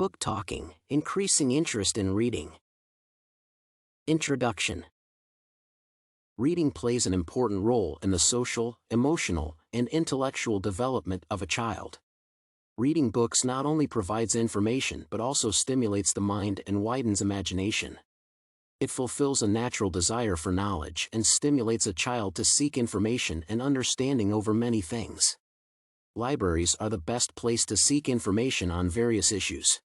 Book talking, increasing interest in reading. Introduction. Reading plays an important role in the social, emotional, and intellectual development of a child. Reading books not only provides information but also stimulates the mind and widens imagination. It fulfills a natural desire for knowledge and stimulates a child to seek information and understanding over many things. Libraries are the best place to seek information on various issues.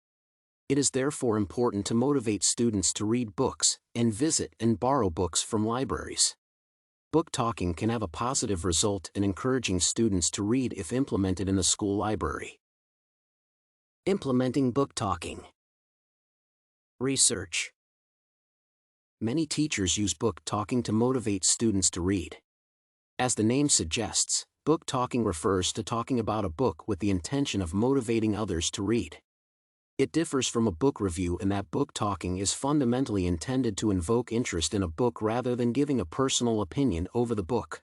It is therefore important to motivate students to read books and visit and borrow books from libraries. Book talking can have a positive result in encouraging students to read if implemented in the school library. Implementing book talking. Research. Many teachers use book talking to motivate students to read. As the name suggests, book talking refers to talking about a book with the intention of motivating others to read. It differs from a book review in that book talking is fundamentally intended to invoke interest in a book rather than giving a personal opinion over the book.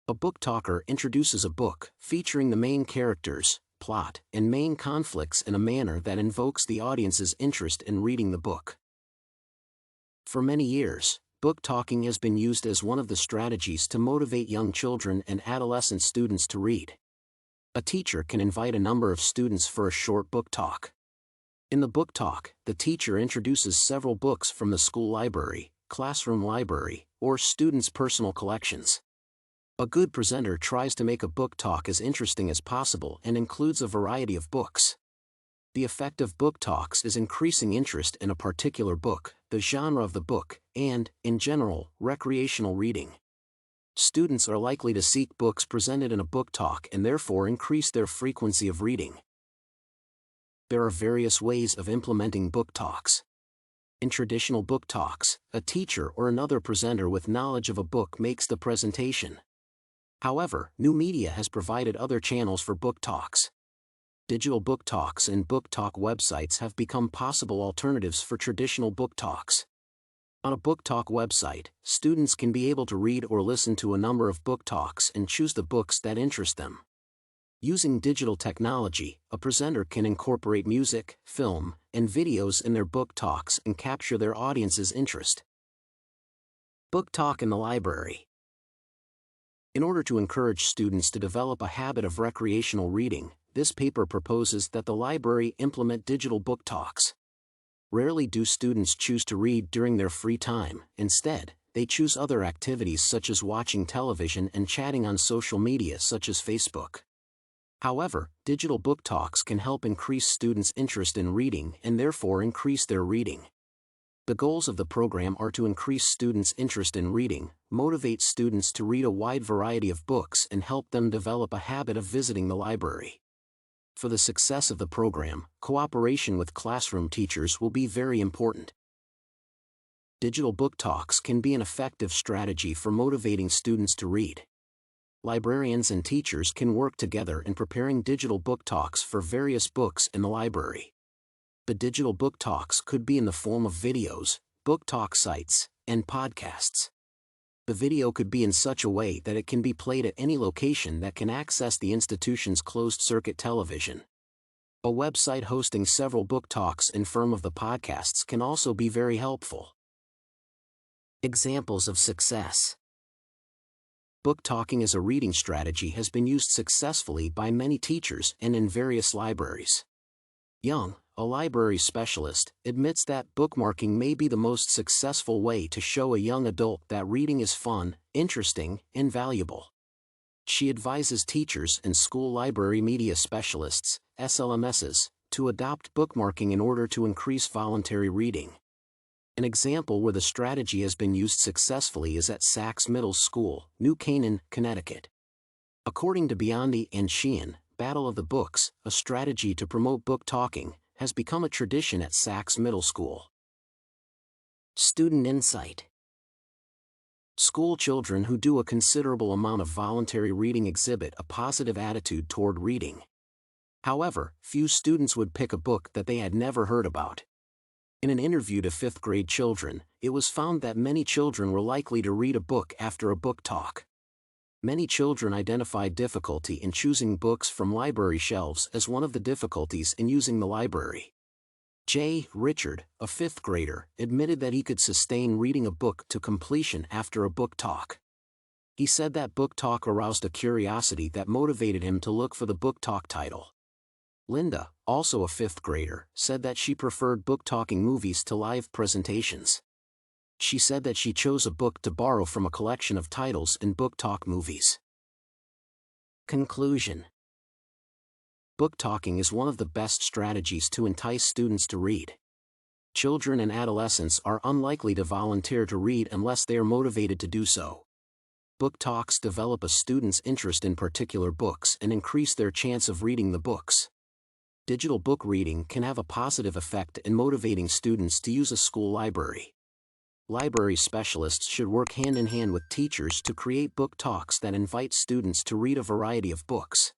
A book talker introduces a book, featuring the main characters, plot, and main conflicts in a manner that invokes the audience's interest in reading the book. For many years, book talking has been used as one of the strategies to motivate young children and adolescent students to read. A teacher can invite a number of students for a short book talk. In the book talk, the teacher introduces several books from the school library, classroom library, or students' personal collections. A good presenter tries to make a book talk as interesting as possible and includes a variety of books. The effect of book talks is increasing interest in a particular book, the genre of the book, and, in general, recreational reading. Students are likely to seek books presented in a book talk and therefore increase their frequency of reading. There are various ways of implementing book talks. In traditional book talks, a teacher or another presenter with knowledge of a book makes the presentation. However, new media has provided other channels for book talks. Digital book talks and book talk websites have become possible alternatives for traditional book talks. On a book talk website, students can be able to read or listen to a number of book talks and choose the books that interest them. Using digital technology, a presenter can incorporate music, film, and videos in their book talks and capture their audience's interest. Book talk in the library. In order to encourage students to develop a habit of recreational reading, this paper proposes that the library implement digital book talks. Rarely do students choose to read during their free time. Instead, they choose other activities such as watching television and chatting on social media such as Facebook. However, digital book talks can help increase students' interest in reading and therefore increase their reading. The goals of the program are to increase students' interest in reading, motivate students to read a wide variety of books, and help them develop a habit of visiting the library. For the success of the program, cooperation with classroom teachers will be very important. Digital book talks can be an effective strategy for motivating students to read. Librarians and teachers can work together in preparing digital book talks for various books in the library. The digital book talks could be in the form of videos, book talk sites, and podcasts. The video could be in such a way that it can be played at any location that can access the institution's closed-circuit television. A website hosting several book talks in form of the podcasts can also be very helpful. Examples of success. Book talking as a reading strategy has been used successfully by many teachers and in various libraries. Young, a library specialist, admits that bookmarking may be the most successful way to show a young adult that reading is fun, interesting, and valuable. She advises teachers and school library media specialists, SLMSs, to adopt bookmarking in order to increase voluntary reading. An example where the strategy has been used successfully is at Sachs Middle School, New Canaan, Connecticut. According to Biondi and Sheehan, Battle of the Books, a strategy to promote book talking, has become a tradition at Sachs Middle School. Student insight. School children who do a considerable amount of voluntary reading exhibit a positive attitude toward reading. However, few students would pick a book that they had never heard about. In an interview to 5th grade children, it was found that many children were likely to read a book after a book talk. Many children identified difficulty in choosing books from library shelves as one of the difficulties in using the library. Richard, a fifth grader, admitted that he could sustain reading a book to completion after a book talk. He said that book talk aroused a curiosity that motivated him to look for the book talk title. Linda, also a fifth grader, said that she preferred book talking movies to live presentations. She said that she chose a book to borrow from a collection of titles in book talk movies. Conclusion. Book talking is one of the best strategies to entice students to read. Children and adolescents are unlikely to volunteer to read unless they are motivated to do so. Book talks develop a student's interest in particular books and increase their chance of reading the books. Digital book reading can have a positive effect in motivating students to use a school library. Library specialists should work hand in hand with teachers to create book talks that invite students to read a variety of books.